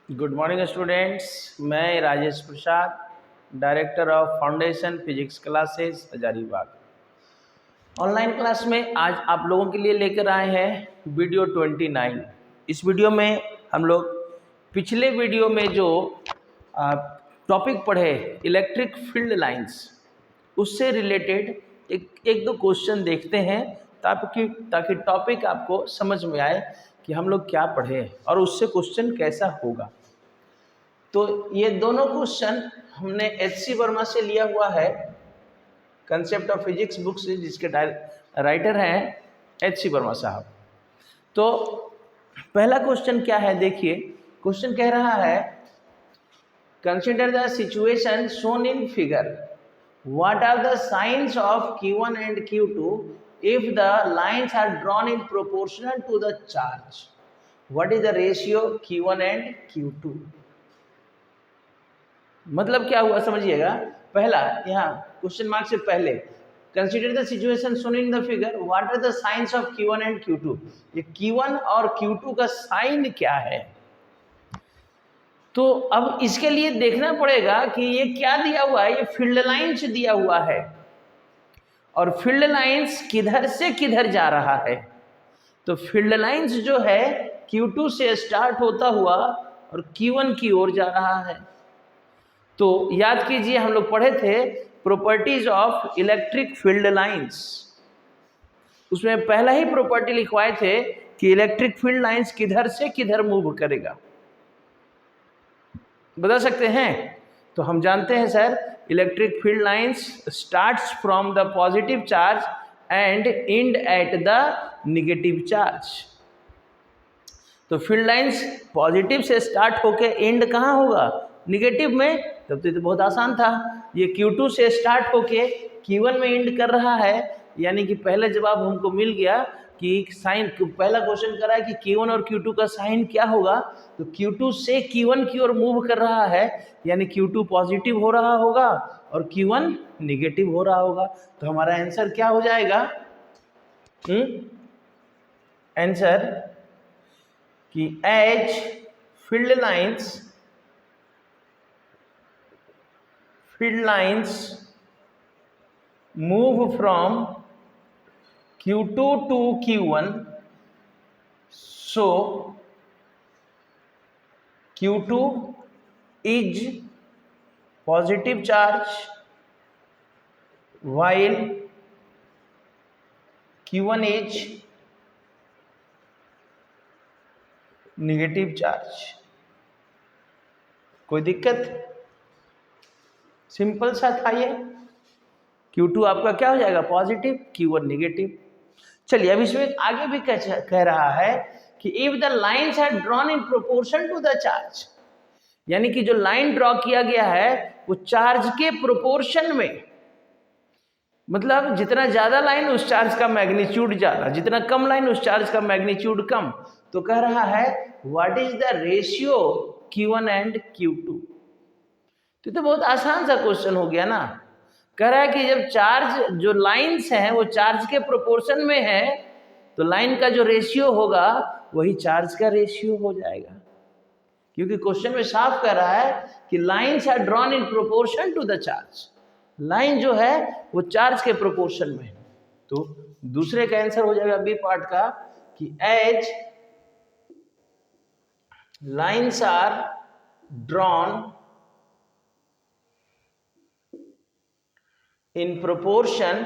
Good morning students. मैं Rajesh Prasad, director of foundation physics classes Hazaribagh. Online class में आज आप लोगों के लिए लेकर आए हैं वीडियो 29। इस वीडियो में हम लोग पिछले वीडियो में जो टॉपिक पढ़े इलेक्ट्रिक फील्ड लाइंस, उससे रिलेटेड एक दो क्वेश्चन देखते हैं ताकि टॉपिक आपको समझ में आए कि हम लोग क्या पढ़े और उससे क्वेश्चन कैसा होगा। तो ये दोनों क्वेश्चन हमने एच.सी. वर्मा से लिया हुआ है, कंसेप्ट ऑफ फिजिक्स बुक से, जिसके राइटर हैं एच.सी. वर्मा साहब। तो पहला क्वेश्चन क्या है, देखिए। क्वेश्चन कह रहा है, consider the situation shown in figure, what are the science of Q1 and Q2 if the lines are drawn in proportional to the charge? What is the ratio Q1 and Q2? मतलब क्या हुआ समझिएगा। पहला, यहाँ question mark से पहले, consider the situation shown in the figure, what are the science of Q1 and Q2। ये Q1 और Q2 का साइन क्या है। तो अब इसके लिए देखना पड़ेगा कि ये क्या दिया हुआ है। ये फील्ड लाइंस दिया हुआ है और फील्ड लाइंस किधर से किधर जा रहा है। तो फील्ड लाइंस जो है Q2 से स्टार्ट होता हुआ और Q1 की ओर जा रहा है। तो याद कीजिए, हम लोग पढ़े थे properties of electric field lines. उसमें पहला ही प्रॉपर्टी लिखवाए थे कि इलेक्ट्रिक फील्ड लाइंस किधर से किधर मूव करेगा। बता सकते हैं? तो हम जानते हैं sir, electric field lines starts from the positive charge and and at the negative charge. तो फील्ड लाइंस पॉजिटिव से स्टार्ट होके एंड कहाँ होगा? निगेटिव में। तब तो बहुत आसान था। ये Q2 से स्टार्ट होके Q1 में एंड कर रहा है, यानी कि पहला जवाब हमको मिल गया कि साइन। पहला क्वेश्चन कर रहा है कि Q1 और Q2 का साइन क्या होगा। तो Q2 से Q1 की ओर मूव कर रहा है, यानी Q2 पॉजिटिव हो रहा होगा और Q1 निगेटिव हो रहा होगा। तो हमारा आंसर क्या हो जाएगा? आंसर कि as field lines move from Q2 to Q1, so Q2 is positive charge while Q1 is negative charge। कोई दिक्कत? सिंपल सा था ये। Q2 आपका क्या हो जाएगा? Positive, Q1 negative. चलिए, अब इसमें आगे भी कह रहा है कि if the lines are drawn in proportion to the charge, यानी कि जो लाइन ड्रॉ किया गया है वो चार्ज के प्रोपोर्शन में, मतलब जितना ज्यादा लाइन उस चार्ज का मैग्नीट्यूड ज्यादा, जितना कम लाइन उस चार्ज का मैग्नीट्यूड कम। तो कह रहा है what is the ratio Q1 and Q2। तो बहुत आसान सा क्वेश्चन हो गया ना। कह रहा है कि जब चार्ज, जो लाइंस हैं वो चार्ज के प्रोपोर्शन में है, तो लाइन का जो रेशियो होगा वही चार्ज का रेशियो हो जाएगा। क्योंकि क्वेश्चन में साफ कह रहा है कि lines are drawn in proportion to the charge. Line जो है वो चार्ज के प्रोपोर्शन में। तो दूसरे का आंसर हो जाएगा बी पार्ट का कि as lines are drawn in proportion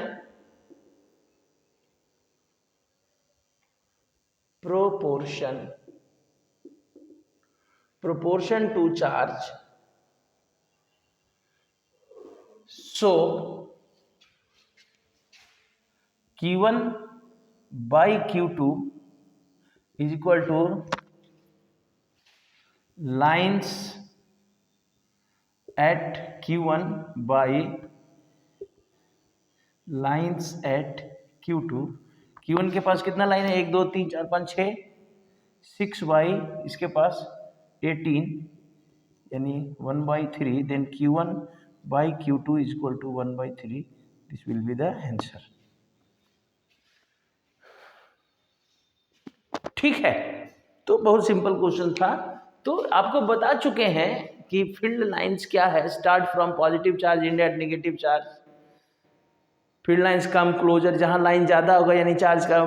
to charge, so Q1 by Q2 is equal to lines at Q1 by lines at Q2। Q1 के पास कितना लाइन है? 1 2 3 4 5 6 6 बाई इसके पास 18, यानी 1/3। Then Q1 by Q2 is equal to 1/3। This will be the answer. ठीक है, तो बहुत simple question था। तो आपको बता चुके हैं कि फील्ड लाइंस क्या है। Start from positive charge and at negative charge. Field lines come closer, जहाँ लाइन ज़्यादा होगा यानी चार्ज का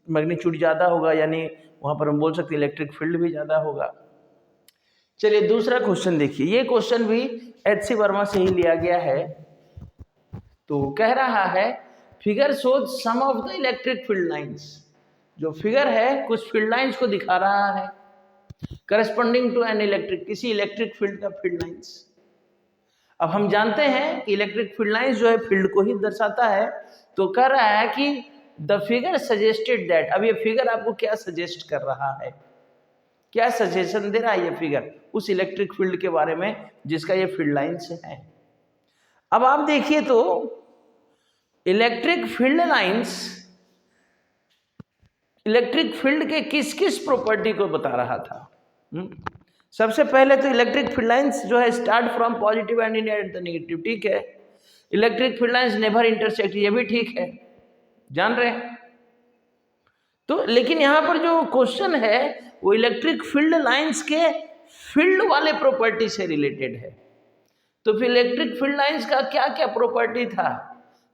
मैग्नीट्यूड ज़्यादा होगा, यानी वहाँ पर हम बोल सकते हैं इलेक्ट्रिक फील्ड भी ज़्यादा होगा। चलिए दूसरा क्वेश्चन देखिए, ये क्वेश्चन भी एच.सी. वर्मा से ही लिया गया है। तो कह रहा है figure shows some of the electric field lines. जो फिगर है कुछ फील्ड लाइंस को दिखा रहा है करस्पॉन्डिंग टू एन इलेक्ट्रिक, किसी इलेक्ट्रिक फील्ड का फील्ड लाइंस। अब हम जानते हैं कि इलेक्ट्रिक फील्ड लाइंस जो है फील्ड को ही दर्शाता है। तो कह रहा है कि द फिगर सजेस्टेड दैट। अब ये फिगर आपको क्या सजेस्ट कर रहा है, क्या सजेशन दे रहा है ये फिगर उस इलेक्ट्रिक फील्ड के बारे में जिसका ये फील्ड लाइंस है। अब आप देखिए तो electric field lines electric field के किस किस प्रॉपर्टी को बता रहा था। सबसे पहले तो इलेक्ट्रिक फील्ड लाइंस जो है start from positive and at the negative, ठीक है। Electric field lines never intersect, ये भी ठीक है, जान रहे हैं। तो लेकिन यहां पर जो क्वेश्चन है वो इलेक्ट्रिक फील्ड लाइंस के फील्ड वाले प्रॉपर्टी से रिलेटेड है। तो फिर इलेक्ट्रिक फील्ड लाइंस का क्या क्या प्रॉपर्टी था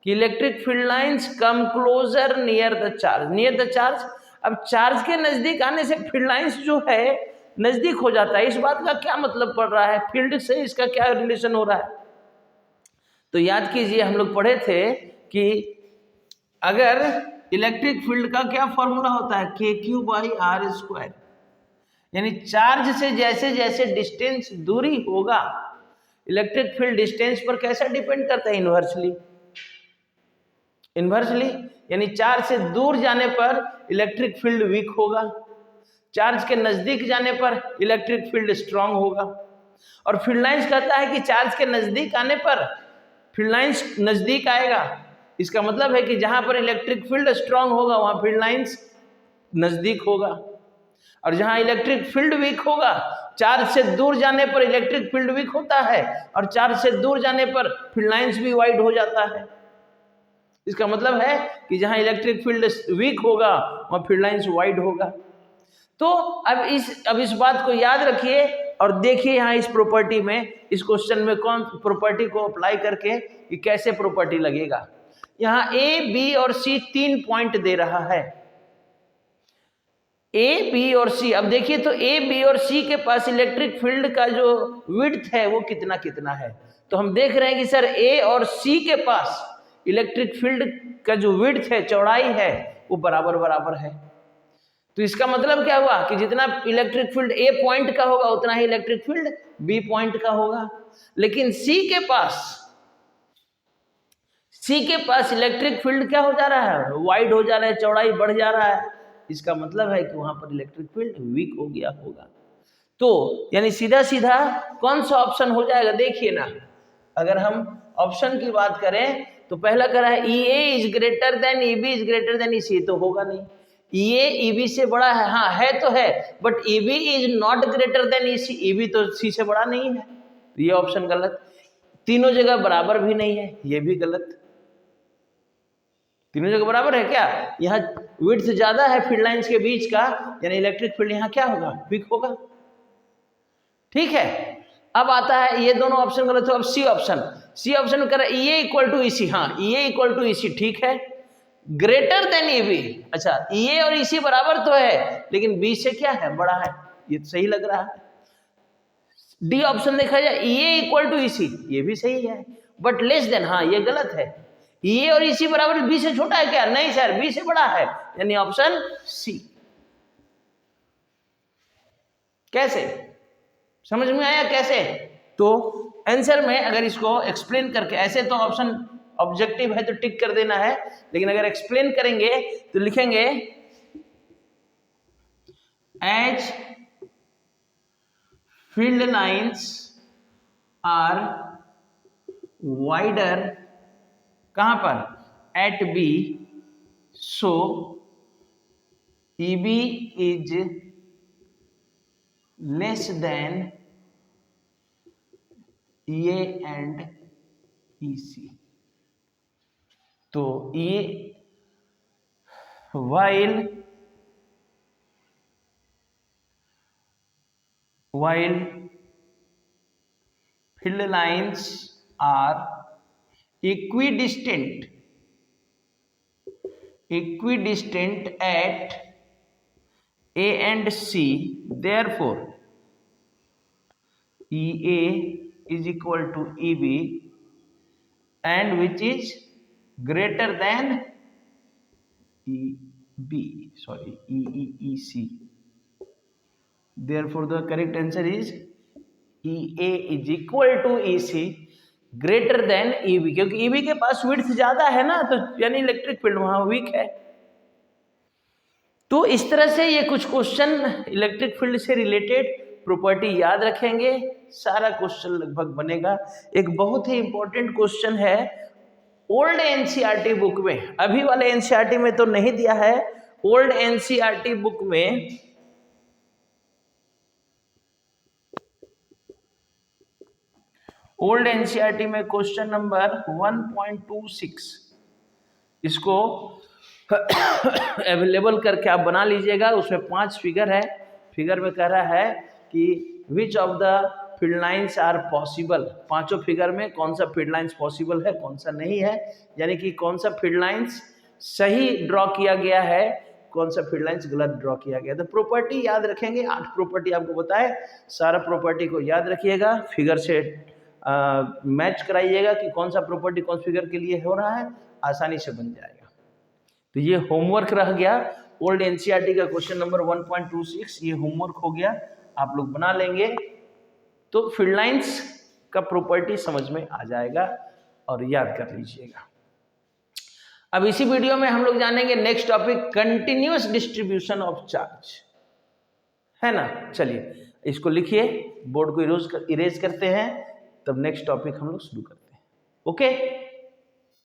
कि electric field lines come closure near the charge, near the charge. अब चार्ज के नजदीक आने से फील्ड लाइंस जो है नजदीक हो जाता है। इस बात का क्या मतलब पड़ रहा है, फील्ड से इसका क्या रिलेशन हो रहा है। तो याद कीजिए हम लोग पढ़े थे कि अगर इलेक्ट्रिक फील्ड का क्या फॉर्मूला होता है, के क्यू बाई आर स्क्वायर, यानी चार्ज से जैसे जैसे डिस्टेंस दूरी होगा इलेक्ट्रिक फील्ड डिस्टेंस पर कैसा डिपेंड करता है, इन्वर्सली। इन्वर्सली यानी चार्ज से दूर जाने पर इलेक्ट्रिक फील्ड वीक होगा, चार्ज के नजदीक जाने पर इलेक्ट्रिक फील्ड स्ट्रांग होगा। और फील्ड लाइंस कहता है कि चार्ज के नजदीक आने पर फील्ड लाइंस नजदीक आएगा, इसका मतलब है कि जहां पर इलेक्ट्रिक फील्ड स्ट्रांग होगा वहां फील्ड लाइंस नजदीक होगा, और जहां इलेक्ट्रिक फील्ड वीक होगा चार्ज से दूर जाने पर इलेक्ट्रिक फील्ड वीक होता है, और चार्ज से दूर जाने पर फील्ड लाइंस भी वाइड हो जाता है। इसका मतलब है कि जहां इलेक्ट्रिक फील्ड वीक होगा वहां फील्ड लाइंस वाइड होगा। तो अब इस बात को याद रखिए और देखिए यहाँ इस प्रॉपर्टी में, इस क्वेश्चन में कौन प्रॉपर्टी को अप्लाई करके कि कैसे प्रॉपर्टी लगेगा। यहाँ ए बी और सी 3 पॉइंट दे रहा है, ए बी और सी। अब देखिए तो ए बी और सी के पास इलेक्ट्रिक फील्ड का जो विड्थ है वो कितना कितना है। तो हम देख रहे हैं कि सर ए और सी के पास इलेक्ट्रिक फील्ड का जो विड्थ है, चौड़ाई है, वो बराबर बराबर है। तो इसका मतलब क्या हुआ कि जितना इलेक्ट्रिक फील्ड ए पॉइंट का होगा उतना ही इलेक्ट्रिक फील्ड बी पॉइंट का होगा। लेकिन सी के पास इलेक्ट्रिक फील्ड क्या हो जा रहा है, वाइड हो जा रहा है, चौड़ाई बढ़ जा रहा है। इसका मतलब है कि वहां पर इलेक्ट्रिक फील्ड वीक हो गया होगा। तो यानी सीधा सीधा कौन सा ऑप्शन हो जाएगा, देखिए ना। अगर हम ऑप्शन की बात करें तो पहला कह रहा है E A is greater than E B is greater than E C, तो होगा नहीं। ई ए ई बी से बड़ा है, हाँ है तो है, but E B is not greater than E C, E B तो सी से बड़ा नहीं है, तो ये ऑप्शन गलत। तीनों जगह बराबर भी नहीं है, ये भी गलत। तीनों जगह बराबर है क्या, यहाँ विड्थ ज्यादा है फील्ड लाइंस के बीच का, यानी इलेक्ट्रिक फील्ड यहाँ क्या होगा, वीक होगा। ठीक है, अब आता है ये दोनों ऑप्शन गलत हो। अब सी ऑप्शन में कर रहा है ई ए इक्वल टू ई सी, हाँ ई ए इक्वल टू ई सी ठीक है, ग्रेटर देन ई बी। अच्छा ई ए और ई सी बराबर तो है लेकिन बी से क्या है, बड़ा है, ये तो सही लग रहा है। डी ऑप्शन देखा जाए ई ए इक्वल टू ई सी, ये भी सही है, बट लेस देन, हाँ ये गलत है। ई ए और ई सी बराबर बी से छोटा है क्या, नहीं सर बी से बड़ा है, यानी ऑप्शन सी। कैसे, समझ में आया कैसे। तो आंसर में अगर इसको एक्सप्लेन करके, ऐसे तो ऑप्शन ऑब्जेक्टिव है तो टिक कर देना है, लेकिन अगर एक्सप्लेन करेंगे तो लिखेंगे as field lines are wider, कहां पर, at B, so E B is less than E A and E C. तो ये while while field lines are equidistant at A and C, therefore EA is equal to EB and which is greater than EEC. Therefore the correct answer is EA is equal to EC greater than EB, क्योंकि EB के पास width ज्यादा है ना, तो यानी electric field वहां week है। तो इस तरह से ये कुछ क्वेश्चन इलेक्ट्रिक फील्ड से रिलेटेड प्रॉपर्टी याद रखेंगे, सारा क्वेश्चन लगभग बनेगा। एक बहुत ही इंपॉर्टेंट क्वेश्चन है ओल्ड एनसीईआरटी बुक में, अभी वाले एनसीईआरटी में तो नहीं दिया है, ओल्ड एनसीईआरटी बुक में ओल्ड एनसीईआरटी में क्वेश्चन नंबर 1.26 इसको अवेलेबल करके आप बना लीजिएगा। उसमें 5 फिगर है। फिगर में कह रहा है कि which of the field lines are possible, पांचों फिगर में कौन सा फील्ड लाइंस पॉसिबल है, कौन सा नहीं है, यानी कि कौन सा फील्ड लाइंस सही ड्रॉ किया गया है, कौन सा फील्ड लाइंस गलत ड्रॉ किया गया। तो प्रॉपर्टी याद रखेंगे, 8 प्रॉपर्टी आपको बताए, सारा प्रॉपर्टी को याद रखिएगा, फिगर से मैच कराइएगा कि कौन सा प्रॉपर्टी कौन फिगर के लिए हो रहा है, आसानी से बन जाएगा। तो ये होमवर्क रह गया, ओल्ड एनसीईआरटी का क्वेश्चन नंबर 1.26 ये होमवर्क हो गया, आप लोग बना लेंगे तो फील्ड लाइंस का प्रॉपर्टी समझ में आ जाएगा और याद कर लीजिएगा। अब इसी वीडियो में हम लोग जानेंगे next topic, continuous distribution of charge, है ना। चलिए इसको लिखिए, बोर्ड को इरेज करते हैं, तब नेक्स्ट टॉपिक हम लोग शुरू करते हैं। ओके।